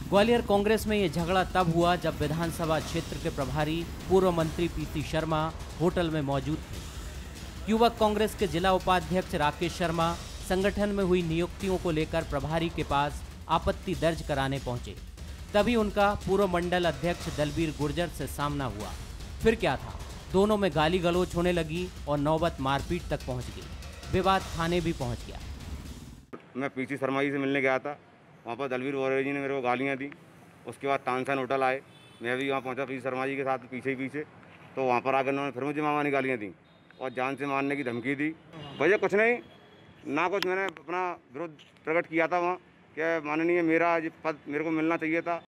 ग्वालियर कांग्रेस में ये झगड़ा तब हुआ जब विधानसभा क्षेत्र के प्रभारी पूर्व मंत्री पीसी शर्मा होटल में मौजूद थे। युवक कांग्रेस के जिला उपाध्यक्ष राकेश शर्मा संगठन में हुई नियुक्तियों को लेकर प्रभारी के पास आपत्ति दर्ज कराने पहुंचे। तभी उनका पूर्व मंडल अध्यक्ष दलबीर गुर्जर से सामना हुआ। फिर क्या था, दोनों में गाली गलौज होने लगी और नौबत मारपीट तक पहुंच गई। विवाद थाने भी पहुंच गया। मैं पीसी शर्मा जी से मिलने गया था, वहाँ पर दलबीर गुर्जर जी ने मेरे को गालियाँ दी। उसके बाद तानसेन होटल आए, मैं भी वहाँ पहुँचा पीसी शर्मा जी के साथ पीछे तो वहाँ पर आकर उन्होंने फिर मुझे मामानी गालियाँ दी और जान से मारने की धमकी दी। भैया कुछ नहीं ना, कुछ मैंने अपना विरोध प्रकट किया था वहाँ कि माननीय मेरा ये पद मेरे को मिलना चाहिए था।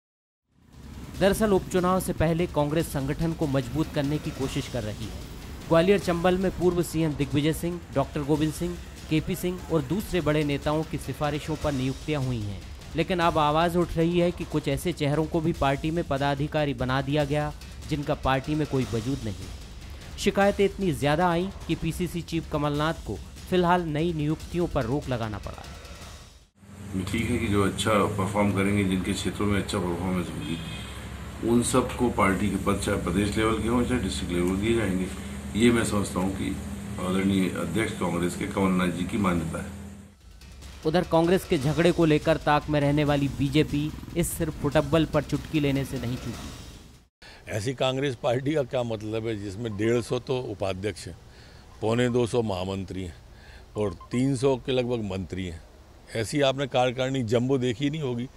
दरअसल उपचुनाव से पहले कांग्रेस संगठन को मजबूत करने की कोशिश कर रही है। ग्वालियर चंबल में पूर्व CM Digvijay Singh, doctor Govind Singh, KP Singh और दूसरे बड़े नेताओं की सिफारिशों पर नियुक्तियां हुई हैं। लेकिन अब आवाज़ उठ रही है कि कुछ ऐसे चेहरों को भी पार्टी में पदाधिकारी बना दिया गया जिनका पार्टी में कोई वजूद नहीं। शिकायतें इतनी ज़्यादा आईं कि पीसीसी चीफ कमलनाथ को फिलहाल नई नियुक्तियों पर रोक लगाना पड़ा। ठीक है कि जो अच्छा परफॉर्म करेंगे, जिनके क्षेत्रों में अच्छा परफॉर्मेंस होगी, उन सबको पार्टी के पद चाहे प्रदेश लेवल के हों चाहे डिस्ट्रिक्ट लेवल दिए जाएंगे। ये मैं समझता हूँ कि आदरणीय अध्यक्ष कांग्रेस के कमलनाथ जी की मान्यता है। उधर कांग्रेस के झगड़े को लेकर ताक में रहने वाली बीजेपी इस सिर्फ फुटबॉल पर चुटकी लेने से नहीं चूकी। ऐसी कांग्रेस पार्टी का क्या मतलब है जिसमें 150 तो उपाध्यक्ष हैं, 250 महामंत्री हैं और 300 के लगभग मंत्री हैं। ऐसी आपने कार्यकारिणी जंबो देखी नहीं होगी।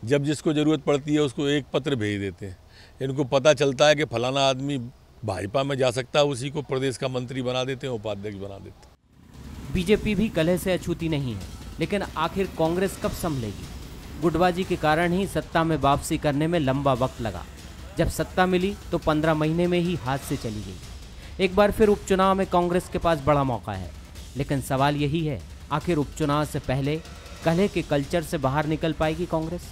जब जिसको ज़रूरत पड़ती है उसको एक पत्र भेज देते हैं। इनको पता चलता है कि फलाना आदमी भाजपा में जा सकता है, उसी को प्रदेश का मंत्री बना देते हैं, उपाध्यक्ष बना देते हैं। बीजेपी भी कलह से अछूती नहीं है, लेकिन आखिर कांग्रेस कब संभलेगी? गुटबाजी के कारण ही सत्ता में वापसी करने में लंबा वक्त लगा। जब सत्ता मिली तो 15 महीने में ही हाथ से चली गई। एक बार फिर उपचुनाव में कांग्रेस के पास बड़ा मौका है, लेकिन सवाल यही है, आखिर उपचुनाव से पहले कलह के कल्चर से बाहर निकल पाएगी कांग्रेस?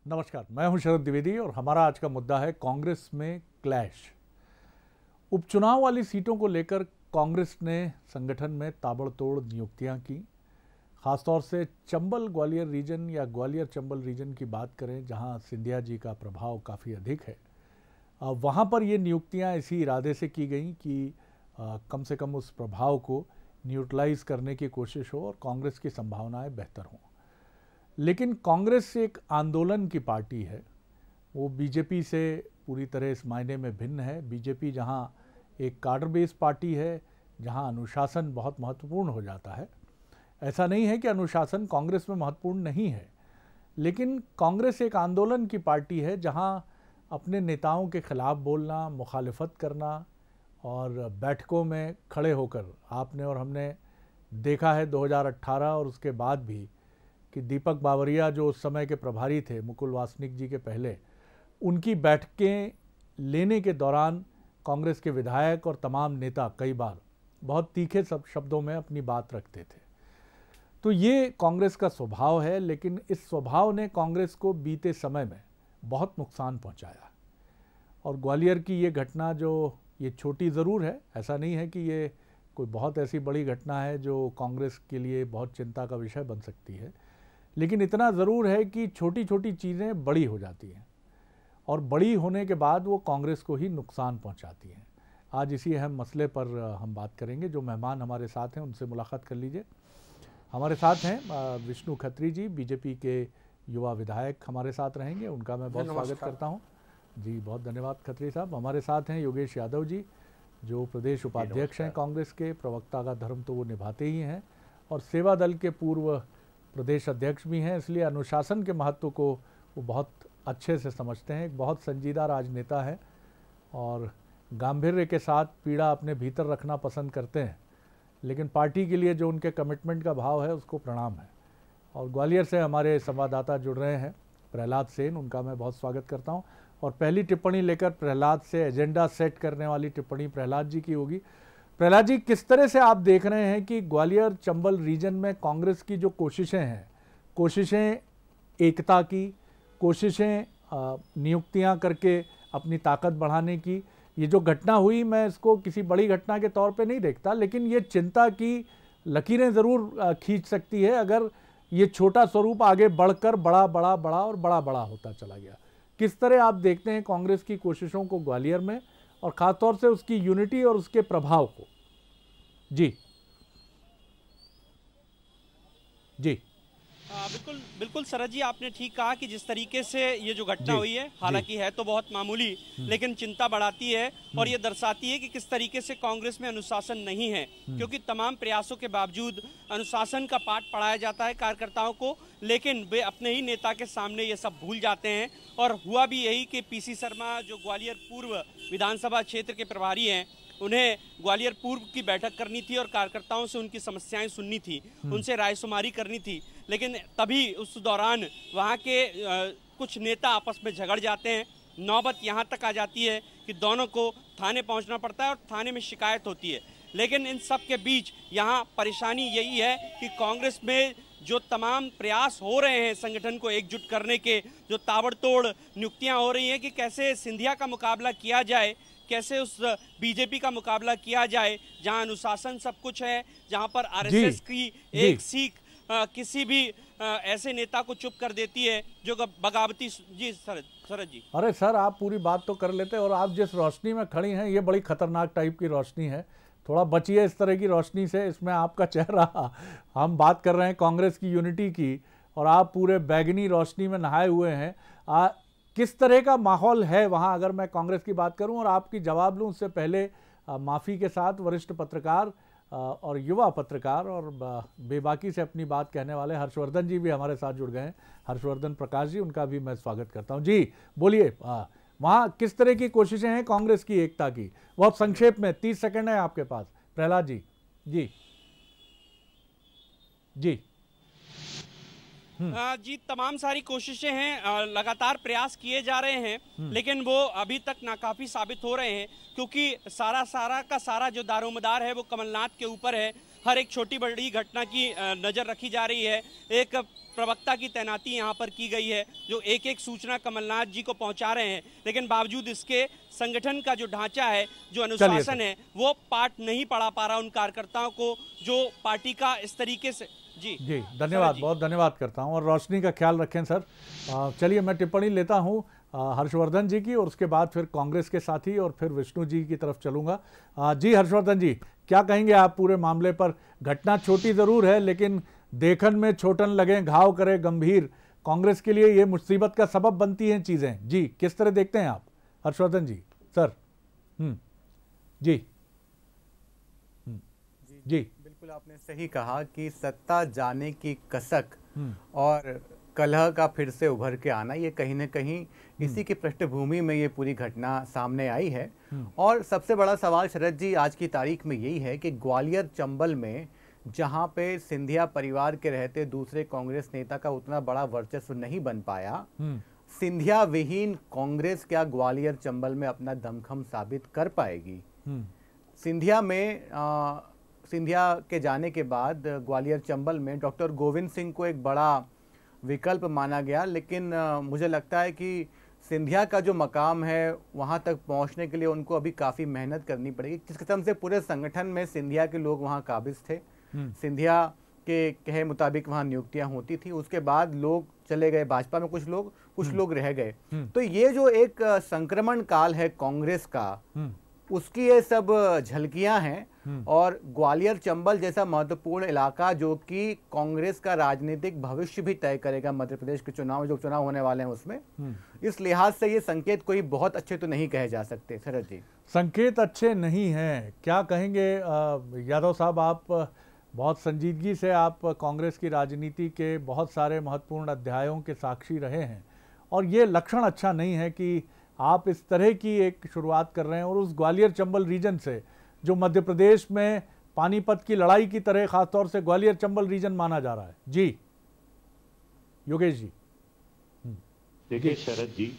नमस्कार, मैं हूं शरद द्विवेदी और हमारा आज का मुद्दा है कांग्रेस में क्लैश। उपचुनाव वाली सीटों को लेकर कांग्रेस ने संगठन में ताबड़तोड़ नियुक्तियां की। खासतौर से चंबल ग्वालियर रीजन या ग्वालियर चंबल रीजन की बात करें, जहां सिंधिया जी का प्रभाव काफ़ी अधिक है, वहां पर ये नियुक्तियां इसी इरादे से की गई कि कम से कम उस प्रभाव को न्यूट्रलाइज करने की कोशिश हो और कांग्रेस की संभावनाएं बेहतर हों। लेकिन कांग्रेस एक आंदोलन की पार्टी है, वो बीजेपी से पूरी तरह इस मायने में भिन्न है। बीजेपी जहां एक कार्डर बेस पार्टी है, जहां अनुशासन बहुत महत्वपूर्ण हो जाता है। ऐसा नहीं है कि अनुशासन कांग्रेस में महत्वपूर्ण नहीं है, लेकिन कांग्रेस एक आंदोलन की पार्टी है जहां अपने नेताओं के खिलाफ बोलना, मुखालिफत करना और बैठकों में खड़े होकर, आपने और हमने देखा है 2018 और उसके बाद भी कि दीपक बावरिया जो उस समय के प्रभारी थे मुकुल वासनिक जी के पहले, उनकी बैठकें लेने के दौरान कांग्रेस के विधायक और तमाम नेता कई बार बहुत तीखे शब्दों में अपनी बात रखते थे। तो ये कांग्रेस का स्वभाव है, लेकिन इस स्वभाव ने कांग्रेस को बीते समय में बहुत नुकसान पहुंचाया। और ग्वालियर की ये घटना, जो ये छोटी ज़रूर है, ऐसा नहीं है कि ये कोई बहुत ऐसी बड़ी घटना है जो कांग्रेस के लिए बहुत चिंता का विषय बन सकती है, लेकिन इतना ज़रूर है कि छोटी छोटी चीज़ें बड़ी हो जाती हैं और बड़ी होने के बाद वो कांग्रेस को ही नुकसान पहुंचाती हैं। आज इसी अहम मसले पर हम बात करेंगे। जो मेहमान हमारे साथ हैं उनसे मुलाकात कर लीजिए। हमारे साथ हैं विष्णु खत्री जी, बीजेपी के युवा विधायक हमारे साथ रहेंगे, उनका मैं बहुत स्वागत करता हूं जी। बहुत धन्यवाद खत्री साहब। हमारे साथ हैं योगेश यादव जी, जो प्रदेश उपाध्यक्ष हैं कांग्रेस के। प्रवक्ता का धर्म तो वो निभाते ही हैं और सेवा दल के पूर्व प्रदेश अध्यक्ष भी हैं, इसलिए अनुशासन के महत्व को वो बहुत अच्छे से समझते हैं। एक बहुत संजीदा राजनेता है और गांभीर्य के साथ पीड़ा अपने भीतर रखना पसंद करते हैं, लेकिन पार्टी के लिए जो उनके कमिटमेंट का भाव है उसको प्रणाम है। और ग्वालियर से हमारे संवाददाता जुड़ रहे हैं प्रहलाद सेन, उनका मैं बहुत स्वागत करता हूं। और पहली टिप्पणी लेकर प्रहलाद से, एजेंडा सेट करने वाली टिप्पणी प्रहलाद जी की होगी। प्रहलाद जी, किस तरह से आप देख रहे हैं कि ग्वालियर चंबल रीजन में कांग्रेस की जो कोशिशें हैं, कोशिशें एकता की, कोशिशें नियुक्तियां करके अपनी ताकत बढ़ाने की, ये जो घटना हुई, मैं इसको किसी बड़ी घटना के तौर पे नहीं देखता, लेकिन ये चिंता की लकीरें ज़रूर खींच सकती है अगर ये छोटा स्वरूप आगे बढ़कर बड़ा बड़ा बड़ा और बड़ा बड़ा होता चला गया। किस तरह आप देखते हैं कांग्रेस की कोशिशों को ग्वालियर में और ख़ासतौर से उसकी यूनिटी और उसके प्रभाव को? जी जी बिल्कुल बिल्कुल शरद जी, आपने ठीक कहा कि जिस तरीके से ये जो घटना हुई है, हालांकि है तो बहुत मामूली, लेकिन चिंता बढ़ाती है और ये दर्शाती है कि किस तरीके से कांग्रेस में अनुशासन नहीं है, क्योंकि तमाम प्रयासों के बावजूद अनुशासन का पाठ पढ़ाया जाता है कार्यकर्ताओं को, लेकिन वे अपने ही नेता के सामने ये सब भूल जाते हैं। और हुआ भी यही कि पीसी शर्मा जो ग्वालियर पूर्व विधानसभा क्षेत्र के प्रभारी हैं, उन्हें ग्वालियर पूर्व की बैठक करनी थी और कार्यकर्ताओं से उनकी समस्याएं सुननी थी, उनसे रायशुमारी करनी थी, लेकिन तभी उस दौरान वहां के कुछ नेता आपस में झगड़ जाते हैं। नौबत यहां तक आ जाती है कि दोनों को थाने पहुंचना पड़ता है और थाने में शिकायत होती है। लेकिन इन सब के बीच यहां परेशानी यही है कि कांग्रेस में जो तमाम प्रयास हो रहे हैं संगठन को एकजुट करने के, जो ताबड़तोड़ नियुक्तियां हो रही हैं कि कैसे सिंधिया का मुकाबला किया जाए, कैसे उस बीजेपी का मुकाबला किया जाए जहां अनुशासन सब कुछ है, जहां पर आरएसएस की एक सीख किसी भी ऐसे नेता को चुप कर देती है जो बगावती। जी शरद जी। अरे सर, आप पूरी बात तो कर लेते और आप जिस रोशनी में खड़ी हैं ये बड़ी खतरनाक टाइप की रोशनी है, थोड़ा बचिए इस तरह की रोशनी से। इसमें आपका चेहरा, हम बात कर रहे हैं कांग्रेस की यूनिटी की और आप पूरे बैगनी रोशनी में नहाए हुए हैं। किस तरह का माहौल है वहाँ, अगर मैं कांग्रेस की बात करूँ और आपकी जवाब लूँ उससे पहले माफ़ी के साथ वरिष्ठ पत्रकार और युवा पत्रकार और बेबाकी से अपनी बात कहने वाले हर्षवर्धन जी भी हमारे साथ जुड़ गए हैं। हर्षवर्धन प्रकाश जी, उनका भी मैं स्वागत करता हूं। जी बोलिए, वहाँ किस तरह की कोशिशें हैं कांग्रेस की एकता की? बहुत संक्षेप में, 30 सेकंड है आपके पास। प्रहलाद जी। जी जी जी, तमाम सारी कोशिशें हैं, लगातार प्रयास किए जा रहे हैं, लेकिन वो अभी तक नाकाफी साबित हो रहे हैं, क्योंकि सारा का सारा जो दारोमदार है वो कमलनाथ के ऊपर है। हर एक छोटी बड़ी घटना की नज़र रखी जा रही है। एक प्रवक्ता की तैनाती यहाँ पर की गई है जो एक एक सूचना कमलनाथ जी को पहुँचा रहे हैं, लेकिन बावजूद इसके संगठन का जो ढांचा है, जो अनुशासन है, वो पाठ नहीं पढ़ा पा रहा उन कार्यकर्ताओं को जो पार्टी का इस तरीके से। जी जी, धन्यवाद, बहुत धन्यवाद करता हूं और रोशनी का ख्याल रखें सर। चलिए मैं टिप्पणी लेता हूं हर्षवर्धन जी की और उसके बाद फिर कांग्रेस के साथी और फिर विष्णु जी की तरफ चलूंगा। जी हर्षवर्धन जी, क्या कहेंगे आप पूरे मामले पर? घटना छोटी ज़रूर है लेकिन देखन में छोटन लगे घाव करे गंभीर, कांग्रेस के लिए ये मुसीबत का सबब बनती हैं चीज़ें। जी, किस तरह देखते हैं आप हर्षवर्धन जी? सर। जी जी, बिल्कुल आपने सही कहा कि सत्ता जाने की कसक और कलह का फिर से उभर के आना, ये कहीं न कहीं इसी की पृष्ठभूमि में ये पूरी घटना सामने आई है। और सबसे बड़ा सवाल शरद जी आज की तारीख में यही है कि ग्वालियर चंबल में जहां पे सिंधिया परिवार के रहते दूसरे कांग्रेस नेता का उतना बड़ा वर्चस्व नहीं बन पाया, सिंधिया विहीन कांग्रेस क्या ग्वालियर चंबल में अपना दमखम साबित कर पाएगी? सिंधिया के जाने के बाद ग्वालियर चंबल में डॉक्टर गोविंद सिंह को एक बड़ा विकल्प माना गया, लेकिन मुझे लगता है कि सिंधिया का जो मकाम है वहां तक पहुंचने के लिए उनको अभी काफ़ी मेहनत करनी पड़ेगी। जिस किस्म से पूरे संगठन में सिंधिया के लोग वहां काबिज थे, सिंधिया के कहे मुताबिक वहां नियुक्तियां होती थी, उसके बाद लोग चले गए भाजपा में, कुछ लोग रह गए। तो ये जो एक संक्रमण काल है कांग्रेस का, उसकी ये सब झलकियां हैं। और ग्वालियर चंबल जैसा महत्वपूर्ण इलाका जो कि कांग्रेस का राजनीतिक भविष्य भी तय करेगा, मध्य प्रदेश के चुनाव जो चुनाव होने वाले हैं उसमें, इस लिहाज से ये संकेत कोई बहुत अच्छे तो नहीं कहे जा सकते। शरद जी, संकेत अच्छे नहीं हैं, क्या कहेंगे यादव साहब? आप बहुत संजीदगी से आप कांग्रेस की राजनीति के बहुत सारे महत्वपूर्ण अध्यायों के साक्षी रहे हैं और ये लक्षण अच्छा नहीं है कि आप इस तरह की एक शुरुआत कर रहे हैं और उस ग्वालियर चंबल रीजन से जो मध्य प्रदेश में पानीपत की लड़ाई की तरह खासतौर से ग्वालियर चंबल रीजन माना जा रहा है। जी योगेश जी। देखिए शरद जी,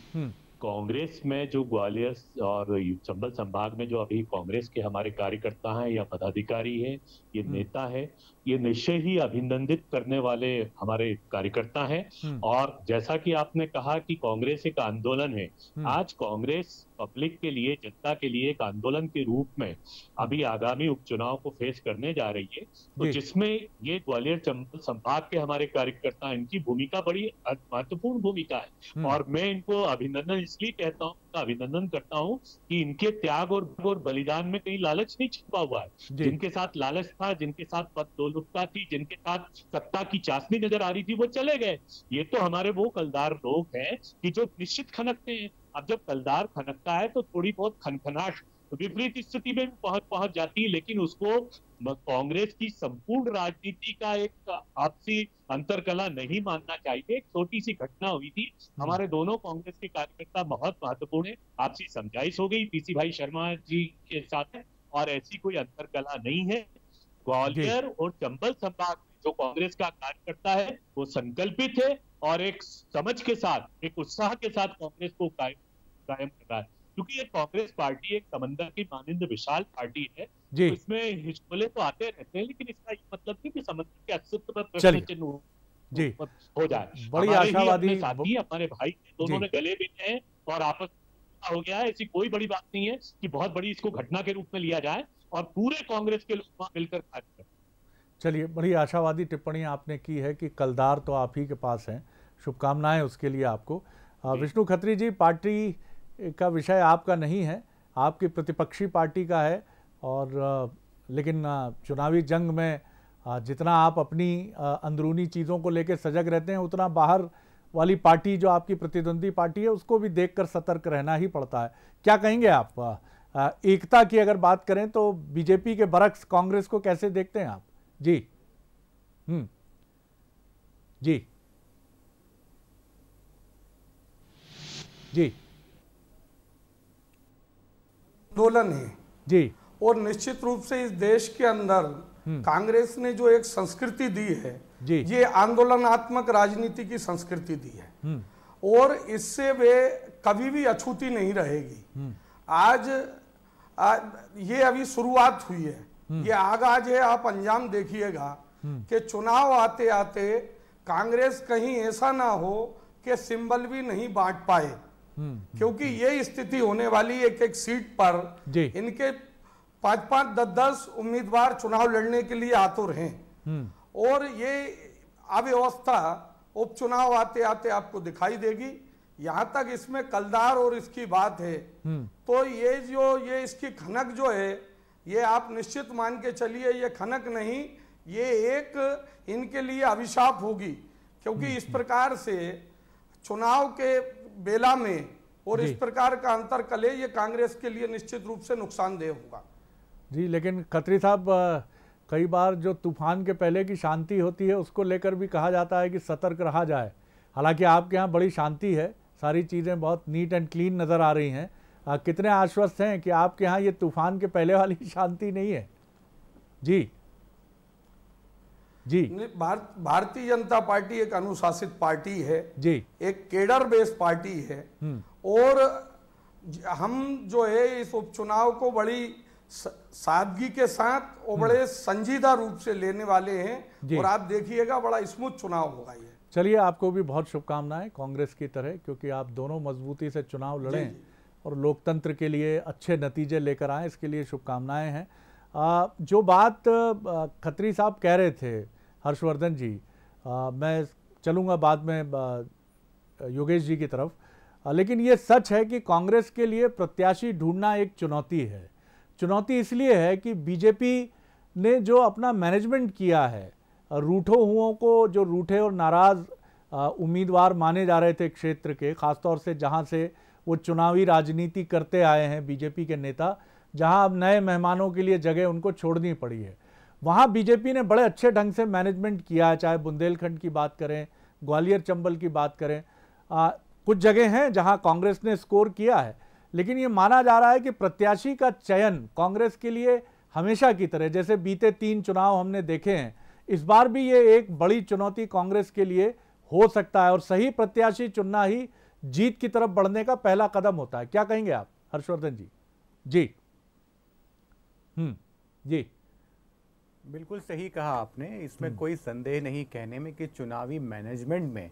कांग्रेस में जो ग्वालियर और चंबल संभाग में जो अभी कांग्रेस के हमारे कार्यकर्ता हैं या पदाधिकारी हैं, ये नेता है, ये निश्चय ही अभिनंदित करने वाले हमारे कार्यकर्ता हैं। और जैसा कि आपने कहा कि कांग्रेस एक आंदोलन है, आज कांग्रेस पब्लिक के लिए, जनता के लिए एक आंदोलन के रूप में अभी आगामी उपचुनाव को फेस करने जा रही है। तो जिसमें ये ग्वालियर चंबल संभाग के हमारे कार्यकर्ता, इनकी भूमिका बड़ी महत्वपूर्ण भूमिका है और मैं इनको अभिनंदन इसलिए कहता हूँ, अभिनंदन करता हूँ कि इनके त्याग और बलिदान में कहीं लालच नहीं छिपा हुआ है। जिनके साथ लालच था, जिनके साथ पद दौलतता थी, जिनके साथ सत्ता की चाशनी नजर आ रही थी, वो चले गए। ये तो हमारे वो कलदार लोग हैं कि जो निश्चित खनकते हैं। अब जब कलदार खनकता है तो थोड़ी बहुत खनखनाहट विपरीत स्थिति में पहुंच जाती है, लेकिन उसको कांग्रेस की संपूर्ण राजनीति का एक आपसी अंतरकला नहीं मानना चाहिए। एक छोटी सी घटना हुई थी, हमारे दोनों कांग्रेस के कार्यकर्ता बहुत महत्वपूर्ण है, आपसी समझाइश हो गई पीसी भाई शर्मा जी के साथ, और ऐसी कोई अंतरकला नहीं है। ग्वालियर और चंबल संभाग में जो कांग्रेस का कार्यकर्ता है वो संकल्पित है और एक समझ के साथ, एक उत्साह के साथ कांग्रेस को कायम कर रहा है, क्योंकि ये कांग्रेस पार्टी एक समंदर की मानिंद विशाल पार्टी है। तो इसमें हिचकोले तो आते रहते हैं, लेकिन इसका ये मतलब नहीं कि समंदर के अस्तित्व पर प्रश्न चिन्ह हो जाए। बड़ी आशावादी साथी, हमारे भाई दोनों ने गले मिले हैं और आपस हो गया है। ऐसी कोई बड़ी बात नहीं है कि बहुत बड़ी इसको घटना के रूप में लिया जाए और पूरे कांग्रेस के लोग वहां मिलकर कार्य करें। चलिए, बड़ी आशावादी टिप्पणी आपने की है कि कलदार तो आप ही के पास हैं, शुभकामनाएं उसके लिए आपको। विष्णु खत्री जी, पार्टी का विषय आपका नहीं है, आपकी प्रतिपक्षी पार्टी का है, और लेकिन चुनावी जंग में जितना आप अपनी अंदरूनी चीज़ों को लेकर सजग रहते हैं, उतना बाहर वाली पार्टी जो आपकी प्रतिद्वंदी पार्टी है उसको भी देखकर सतर्क रहना ही पड़ता है। क्या कहेंगे आप? एकता की अगर बात करें तो बीजेपी के बरक्स कांग्रेस को कैसे देखते हैं आप? जी जी जी आंदोलन है जी, और निश्चित रूप से इस देश के अंदर कांग्रेस ने जो एक संस्कृति दी है, ये आंदोलनात्मक राजनीति की संस्कृति दी है और इससे वे कभी भी अछूती नहीं रहेगी। आज ये अभी शुरुआत हुई है, ये आगाज है। आप अंजाम देखिएगा कि चुनाव आते आते कांग्रेस कहीं ऐसा ना हो कि सिंबल भी नहीं बांट पाए, क्योंकि ये स्थिति होने वाली एक सीट पर इनके 5-5, 10-10 उम्मीदवार चुनाव लड़ने के लिए आतुर हैं और ये अव्यवस्था उपचुनाव आते आते आपको दिखाई देगी। यहां तक इसमें कलदार और इसकी बात है तो ये इसकी खनक जो है, ये आप निश्चित मान के चलिए, ये खनक नहीं, ये एक इनके लिए अभिशाप होगी, क्योंकि इस प्रकार से चुनाव के बेला में और इस प्रकार का अंतर कले ये कांग्रेस के लिए निश्चित रूप से नुकसानदेह होगा। जी, लेकिन खत्री साहब, कई बार जो तूफान के पहले की शांति होती है उसको लेकर भी कहा जाता है कि सतर्क रहा जाए। हालांकि आपके यहाँ बड़ी शांति है, सारी चीज़ें बहुत नीट एंड क्लीन नज़र आ रही हैं। कितने आश्वस्त हैं कि आपके यहाँ ये तूफान के पहले वाली शांति नहीं है? जी जी, भारतीय जनता पार्टी एक अनुशासित पार्टी है जी, एक केडर बेस्ड पार्टी है और हम जो है इस उपचुनाव को बड़ी सादगी के साथ और बड़े संजीदा रूप से लेने वाले हैं और आप देखिएगा बड़ा स्मूथ चुनाव होगा ये। चलिए, आपको भी बहुत शुभकामनाएं कांग्रेस की तरह, क्योंकि आप दोनों मजबूती से चुनाव लड़ें और लोकतंत्र के लिए अच्छे नतीजे लेकर आएँ, इसके लिए शुभकामनाएं हैं। जो बात खत्री साहब कह रहे थे, हर्षवर्धन जी, मैं चलूँगा बाद में योगेश जी की तरफ, लेकिन ये सच है कि कांग्रेस के लिए प्रत्याशी ढूंढना एक चुनौती है। चुनौती इसलिए है कि बीजेपी ने जो अपना मैनेजमेंट किया है, रूठो हुओं को, जो रूठे और नाराज़ उम्मीदवार माने जा रहे थे क्षेत्र के, ख़ासतौर से जहां से वो चुनावी राजनीति करते आए हैं बीजेपी के नेता, जहां अब नए मेहमानों के लिए जगह उनको छोड़नी पड़ी है, वहां बीजेपी ने बड़े अच्छे ढंग से मैनेजमेंट किया है। चाहे बुंदेलखंड की बात करें, ग्वालियर चंबल की बात करें, कुछ जगह हैं जहां कांग्रेस ने स्कोर किया है, लेकिन ये माना जा रहा है कि प्रत्याशी का चयन कांग्रेस के लिए हमेशा की तरह, जैसे बीते 3 चुनाव हमने देखे हैं, इस बार भी ये एक बड़ी चुनौती कांग्रेस के लिए हो सकता है और सही प्रत्याशी चुनना ही जीत की तरफ बढ़ने का पहला कदम होता है। क्या कहेंगे आप हर्षवर्धन जी? जी जी बिल्कुल सही कहा आपने, इसमें कोई संदेह नहीं कहने में कि चुनावी मैनेजमेंट में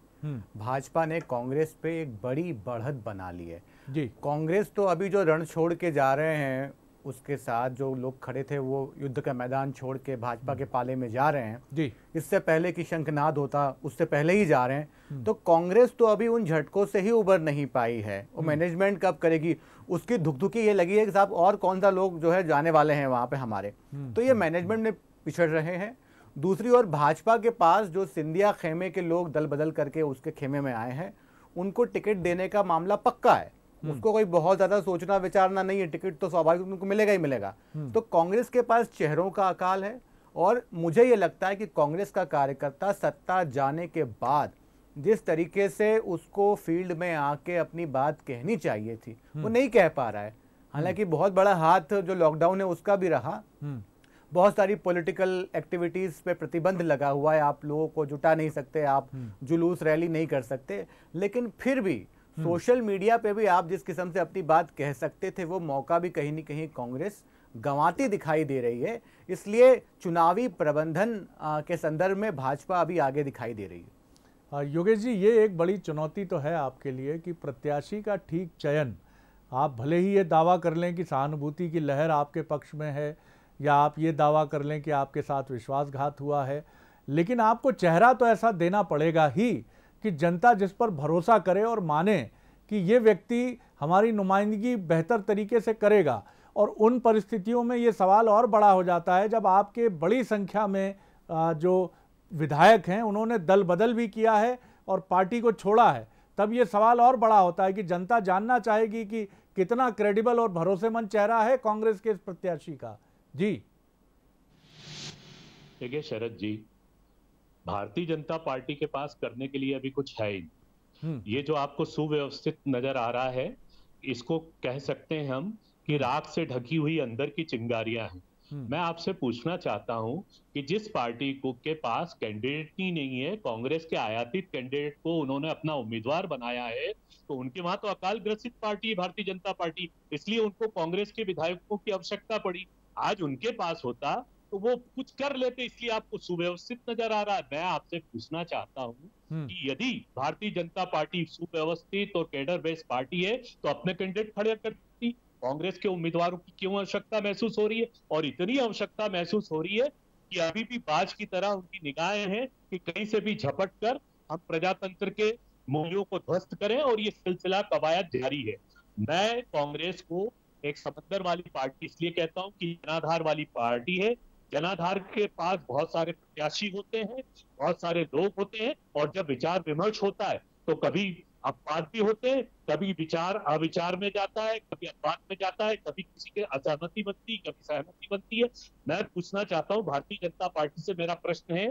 भाजपा ने कांग्रेस पे एक बड़ी बढ़त बना ली है जी। कांग्रेस तो अभी जो रण छोड़ के जा रहे हैं, उसके साथ जो लोग खड़े थे वो युद्ध का मैदान छोड़ के भाजपा के पाले में जा रहे हैं जी। इससे पहले कि शंखनाद होता उससे पहले ही जा रहे हैं। तो कांग्रेस तो अभी उन झटकों से ही उबर नहीं पाई है। वो मैनेजमेंट कब करेगी, उसकी धुकधुकी ये लगी है कि साहब और कौन सा लोग जो है जाने वाले हैं वहां पे हमारे। तो ये मैनेजमेंट में पिछड़ रहे हैं। दूसरी ओर भाजपा के पास जो सिंधिया खेमे के लोग दल बदल करके उसके खेमे में आए हैं, उनको टिकट देने का मामला पक्का है। उसको कोई बहुत ज्यादा सोचना विचारना नहीं है, टिकट तो स्वाभाविक उनको मिलेगा ही मिलेगा। तो कांग्रेस के पास चेहरों का अकाल है और मुझे ये लगता है कि कांग्रेस का कार्यकर्ता सत्ता जाने के बाद जिस तरीके से उसको फील्ड में आके अपनी बात कहनी चाहिए थी वो नहीं कह पा रहा है। हालांकि बहुत बड़ा हाथ जो लॉकडाउन है उसका भी रहा, बहुत सारी पॉलिटिकल एक्टिविटीज पे प्रतिबंध लगा हुआ है, आप लोगों को जुटा नहीं सकते, आप जुलूस रैली नहीं कर सकते, लेकिन फिर भी सोशल मीडिया पे भी आप जिस किस्म से अपनी बात कह सकते थे वो मौका भी कहीं न कहीं कांग्रेस गंवाती दिखाई दे रही है। इसलिए चुनावी प्रबंधन के संदर्भ में भाजपा अभी आगे दिखाई दे रही है। योगेश जी, ये एक बड़ी चुनौती तो है आपके लिए कि प्रत्याशी का ठीक चयन, आप भले ही ये दावा कर लें कि सहानुभूति की लहर आपके पक्ष में है या आप ये दावा कर लें कि आपके साथ विश्वासघात हुआ है, लेकिन आपको चेहरा तो ऐसा देना पड़ेगा ही कि जनता जिस पर भरोसा करे और माने कि ये व्यक्ति हमारी नुमाइंदगी बेहतर तरीके से करेगा। और उन परिस्थितियों में ये सवाल और बड़ा हो जाता है जब आपके बड़ी संख्या में जो विधायक हैं उन्होंने दल बदल भी किया है और पार्टी को छोड़ा है, तब ये सवाल और बड़ा होता है कि जनता जानना चाहेगी कि कितना क्रेडिबल और भरोसेमंद चेहरा है कांग्रेस के इस प्रत्याशी का। जी देखिए शरद जी, भारतीय जनता पार्टी के पास करने के लिए अभी कुछ है ही। ये जो आपको सुव्यवस्थित नजर आ रहा है, इसको कह सकते हैं हम कि राख से ढकी हुई अंदर की चिंगारियां हैं। मैं आपसे पूछना चाहता हूं कि जिस पार्टी को के पास कैंडिडेट ही नहीं है, कांग्रेस के आयातित कैंडिडेट को उन्होंने अपना उम्मीदवार बनाया है, तो उनके वहां तो अकाल ग्रसित पार्टी है भारतीय जनता पार्टी, इसलिए उनको कांग्रेस के विधायकों की आवश्यकता पड़ी। आज उनके पास होता तो वो कुछ कर लेते, इसलिए आपको सुव्यवस्थित नजर आ रहा है। मैं आपसे पूछना चाहता हूं कि यदि भारतीय जनता पार्टी सुव्यवस्थित और कैडर बेस्ड पार्टी है तो अपने कैंडिडेट खड़े करती, कांग्रेस के उम्मीदवारों की क्यों आवश्यकता महसूस हो रही है? और इतनी आवश्यकता महसूस हो रही है कि अभी भी बाज की तरह उनकी निगाहें हैं कि कहीं से भी झपट कर हम प्रजातंत्र के मूल्यों को ध्वस्त करें, और ये सिलसिला कवायद जारी है। मैं कांग्रेस को एक समंदर वाली पार्टी इसलिए कहता हूं कि जनाधार वाली पार्टी है। जनाधार के पास बहुत सारे प्रत्याशी होते हैं, बहुत सारे लोग होते हैं, और जब विचार विमर्श होता है तो कभी अपवाद भी होते हैं, कभी विचार अविचार में जाता है, कभी अपवाद में जाता है, कभी किसी के असहमति बनती, कभी सहमति बनती है। मैं पूछना चाहता हूं, भारतीय जनता पार्टी से मेरा प्रश्न है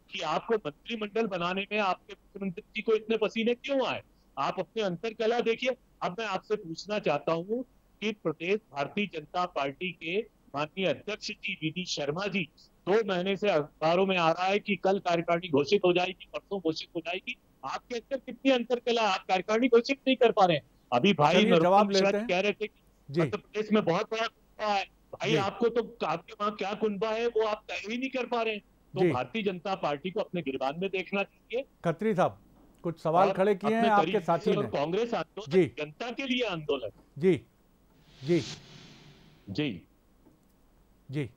कि आपको मंत्रिमंडल बनाने में आपके मुख्यमंत्री जी को इतने पसीने क्यों आए? आप अपने अंतरकला देखिए। अब मैं आपसे पूछना चाहता हूं कि प्रदेश भारतीय जनता पार्टी के माननीय अध्यक्ष जी वी.डी. शर्मा जी 2 महीने से अखबारों में आ रहा है कि कल कार्यकारिणी घोषित हो जाएगी, परसों घोषित हो जाएगी। आपके अंदर कितनी अंतरकला, आप कार्यकारिणी घोषित नहीं कर पा रहे हैं। अभी भाई जवाब लेते हैं। कह रहे थे कि मध्य प्रदेश में बहुत बड़ा कुंभा है। भाई आपको तो आपके वहां क्या कुंभा है वो आप तय ही नहीं कर पा रहे हैं। तो भारतीय जनता पार्टी को अपने गिरबान में देखना चाहिए। खत्री साहब कुछ सवाल खड़े किए हैं आपके साथी ने। कांग्रेस आंदोलन जनता के लिए आंदोलन। जी जी जी जी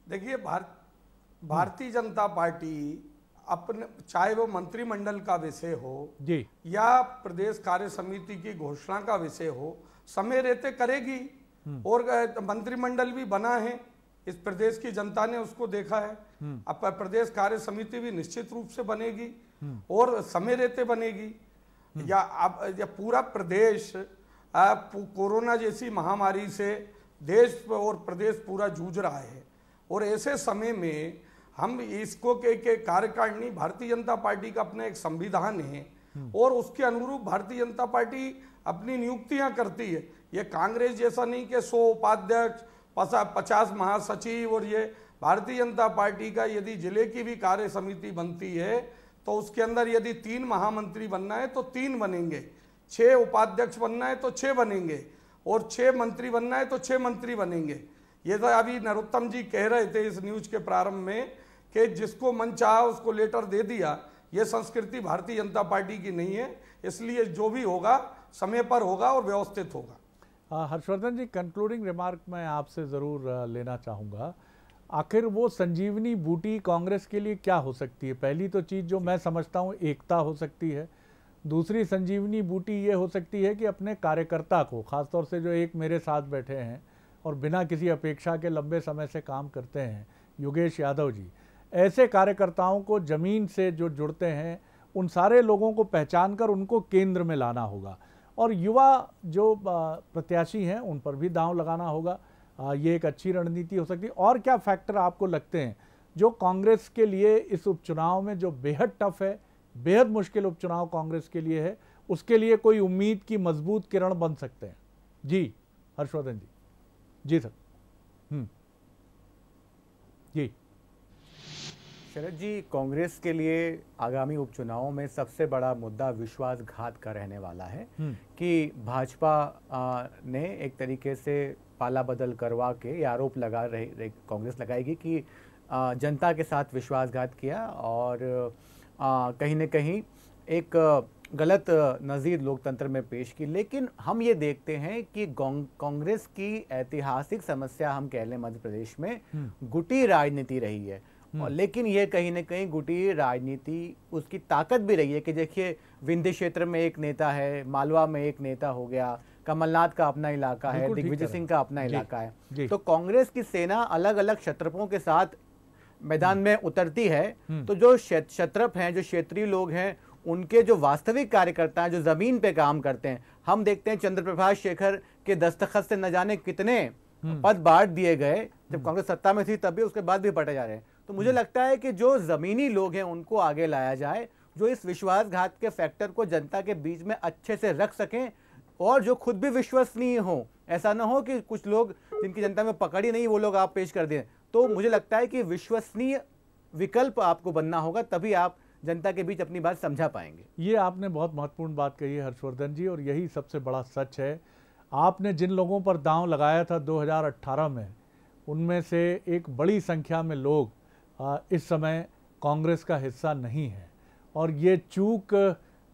देखिए, भारतीय जनता पार्टी अपने, चाहे वो मंत्रिमंडल का विषय हो जी या प्रदेश कार्य समिति की घोषणा का विषय हो, समय रहते करेगी। और मंत्रिमंडल भी बना है, इस प्रदेश की जनता ने उसको देखा है। अब प्रदेश कार्य समिति भी निश्चित रूप से बनेगी और समय रहते बनेगी। या पूरा प्रदेश कोरोना जैसी महामारी से देश और प्रदेश पूरा जूझ रहा है, और ऐसे समय में हम इसको के कार्यकारिणी, भारतीय जनता पार्टी का अपना एक संविधान है और उसके अनुरूप भारतीय जनता पार्टी अपनी नियुक्तियां करती है। ये कांग्रेस जैसा नहीं कि 100 उपाध्यक्ष, 50 महासचिव, और ये भारतीय जनता पार्टी का यदि जिले की भी कार्य समिति बनती है तो उसके अंदर यदि 3 महामंत्री बनना है तो 3 बनेंगे, 6 उपाध्यक्ष बनना है तो 6 बनेंगे, और 6 मंत्री बनना है तो 6 मंत्री बनेंगे। ये तो अभी नरोत्तम जी कह रहे थे इस न्यूज के प्रारंभ में कि जिसको मन चाहा उसको लेटर दे दिया। ये संस्कृति भारतीय जनता पार्टी की नहीं है, इसलिए जो भी होगा समय पर होगा और व्यवस्थित होगा। हर्षवर्धन जी, कंक्लूडिंग रिमार्क मैं आपसे ज़रूर लेना चाहूँगा। आखिर वो संजीवनी बूटी कांग्रेस के लिए क्या हो सकती है? पहली तो चीज़ जो मैं समझता हूँ एकता हो सकती है। दूसरी संजीवनी बूटी ये हो सकती है कि अपने कार्यकर्ता को, ख़ासतौर से जो एक मेरे साथ बैठे हैं और बिना किसी अपेक्षा के लंबे समय से काम करते हैं, योगेश यादव जी, ऐसे कार्यकर्ताओं को ज़मीन से जो जुड़ते हैं उन सारे लोगों को पहचान कर उनको केंद्र में लाना होगा, और युवा जो प्रत्याशी हैं उन पर भी दांव लगाना होगा। ये एक अच्छी रणनीति हो सकती है। और क्या फैक्टर आपको लगते हैं जो कांग्रेस के लिए इस उपचुनाव में, जो बेहद टफ है, बेहद मुश्किल उपचुनाव कांग्रेस के लिए है, उसके लिए कोई उम्मीद की मजबूत किरण बन सकते हैं? जी हर्षवर्धन जी। जी सर। जी शरद जी, कांग्रेस के लिए आगामी उपचुनावों में सबसे बड़ा मुद्दा विश्वासघात का रहने वाला है कि भाजपा ने एक तरीके से पाला बदल करवा के आरोप लगा रही कांग्रेस लगाएगी कि जनता के साथ विश्वासघात किया और कहीं न कहीं एक गलत नज़ीर लोकतंत्र में पेश की। लेकिन हम ये देखते हैं कि कांग्रेस की ऐतिहासिक समस्या, हम कह लें मध्य प्रदेश में, गुटी राजनीति रही है। लेकिन ये कहीं न कहीं गुटी राजनीति उसकी ताकत भी रही है कि देखिए विंध्य क्षेत्र में एक नेता है, मालवा में एक नेता हो गया, कमलनाथ का अपना इलाका है, दिग्विजय सिंह का अपना इलाका है। तो कांग्रेस की सेना अलग अलग क्षत्रपों के साथ मैदान में उतरती है, तो जो क्षत्रप हैं, जो क्षेत्रीय लोग हैं, उनके जो वास्तविक कार्यकर्ता हैं, जो जमीन पे काम करते हैं, हम देखते हैं चंद्रप्रभाष शेखर के दस्तखत से न जाने कितने पद बांट दिए गए जब कांग्रेस सत्ता में थी, तब भी, उसके बाद भी बांटे जा रहे हैं। तो मुझे लगता है कि जो जमीनी लोग हैं उनको आगे लाया जाए, जो इस विश्वासघात के फैक्टर को जनता के बीच में अच्छे से रख सकें और जो खुद भी विश्वसनीय हो। ऐसा ना हो कि कुछ लोग जिनकी जनता में पकड़ ही नहीं वो लोग आप पेश कर दें। तो मुझे लगता है कि विश्वसनीय विकल्प आपको बनना होगा, तभी आप जनता के बीच अपनी बात समझा पाएंगे। ये आपने बहुत महत्वपूर्ण बात कही है हर्षवर्धन जी, और यही सबसे बड़ा सच है। आपने जिन लोगों पर दांव लगाया था 2018 में, उनमें से एक बड़ी संख्या में लोग इस समय कांग्रेस का हिस्सा नहीं है, और ये चूक,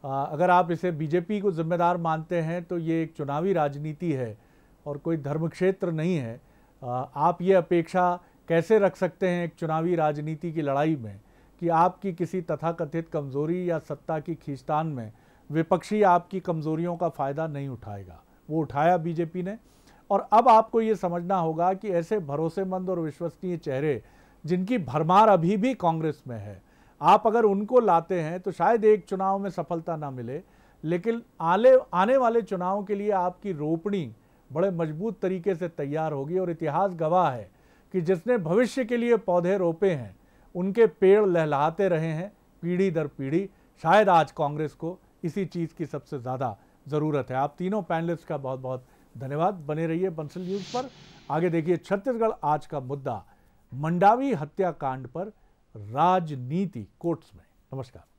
अगर आप इसे बीजेपी को जिम्मेदार मानते हैं तो ये एक चुनावी राजनीति है और कोई धर्मक्षेत्र नहीं है। आप ये अपेक्षा कैसे रख सकते हैं एक चुनावी राजनीति की लड़ाई में कि आपकी किसी तथाकथित कमजोरी या सत्ता की खींचतान में विपक्षी आपकी कमजोरियों का फ़ायदा नहीं उठाएगा? वो उठाया बीजेपी ने। और अब आपको ये समझना होगा कि ऐसे भरोसेमंद और विश्वसनीय चेहरे जिनकी भरमार अभी भी कांग्रेस में है, आप अगर उनको लाते हैं तो शायद एक चुनाव में सफलता ना मिले, लेकिन आने वाले चुनाव के लिए आपकी रोपणी बड़े मजबूत तरीके से तैयार होगी। और इतिहास गवाह है कि जिसने भविष्य के लिए पौधे रोपे हैं उनके पेड़ लहलहाते रहे हैं पीढ़ी दर पीढ़ी। शायद आज कांग्रेस को इसी चीज़ की सबसे ज़्यादा ज़रूरत है। आप तीनों पैनलिस्ट का बहुत बहुत धन्यवाद। बने रहिए बंसल न्यूज़ पर। आगे देखिए छत्तीसगढ़ आज का मुद्दा, मंडावी हत्याकांड पर राजनीति कोर्ट्स में। नमस्कार।